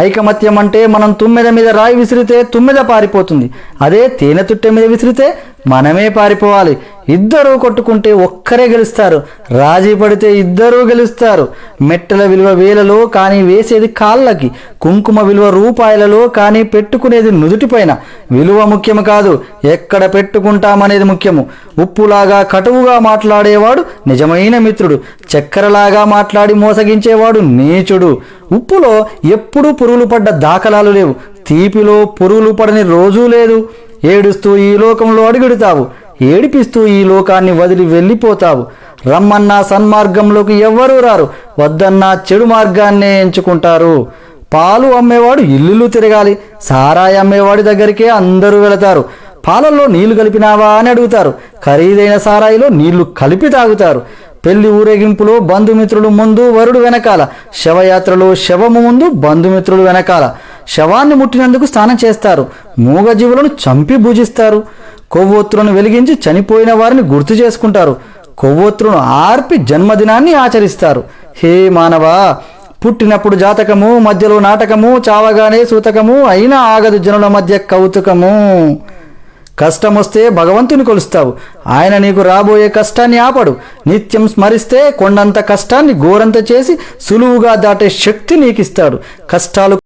ఐకమత్యం అంటే మనం తుమ్మెద మీద రాయి విసిరితే తుమ్మెద పారిపోతుంది. అదే తేనె తుట్టె మీద విసిరితే మనమే పారిపోవాలి. ఇద్దరూ కొట్టుకుంటే ఒక్కరే గెలుస్తారు. రాజీ పడితే ఇద్దరూ గెలుస్తారు. మెట్టల విలువ వేలలో కానీ వేసేది కాళ్ళకి. కుంకుమ విలువ రూపాయలలో కానీ పెట్టుకునేది నుదుటిపైన. విలువ ముఖ్యం కాదు, ఎక్కడ పెట్టుకుంటామనేది ముఖ్యము. ఉప్పులాగా కటువుగా మాట్లాడేవాడు నిజమైన మిత్రుడు. చక్కెరలాగా మాట్లాడి మోసగించేవాడు నీచుడు. ఉప్పులో ఎప్పుడూ పురుగులు పడ్డ దాఖలాలు లేవు. తీపిలో పురుగులు పడని రోజూ లేదు. ఏడుస్తూ ఈ లోకంలో అడుగెడుతావు, ఏడిపిస్తూ ఈ లోకాన్ని వదిలి వెళ్ళిపోతావు. రమ్మన్నా సన్మార్గంలోకి ఎవ్వరూ రారు, వద్దన్నా చెడు మార్గాన్నే ఎంచుకుంటారు. పాలు అమ్మేవాడు ఇల్లు తిరగాలి, సారాయి అమ్మేవాడి దగ్గరికే అందరూ వెళతారు. పాలల్లో నీళ్లు కలిపినావా అని అడుగుతారు, ఖరీదైన సారాయిలో నీళ్లు కలిపి తాగుతారు. పెళ్లి ఊరేగింపులో బంధుమిత్రులు ముందు, వరుడు వెనకాల. శవయాత్రలో శవము ముందు, బంధుమిత్రులు వెనకాల. శవాన్ని ముట్టినందుకు స్నానం చేస్తారు. మూగజీవులను చంపి పూజిస్తారు. కొవ్వొత్తులను వెలిగించి చనిపోయిన వారిని గుర్తు చేసుకుంటారు. కొవ్వొత్తులను ఆర్పి జన్మదినాన్ని ఆచరిస్తారు. హే మానవా, పుట్టినప్పుడు జాతకము, మధ్యలో నాటకము, చావగానే సూతకము, అయినా ఆగదు జనుల మధ్య కౌతుకము. కష్టమొస్తే భగవంతుని కొలుస్తావు, ఆయన నీకు రాబోయే కష్టాన్ని ఆపడు. నిత్యం స్మరిస్తే కొండంత కష్టాన్ని గోరంత చేసి సులువుగా దాటే శక్తి నీకిస్తాడు. కష్టాలు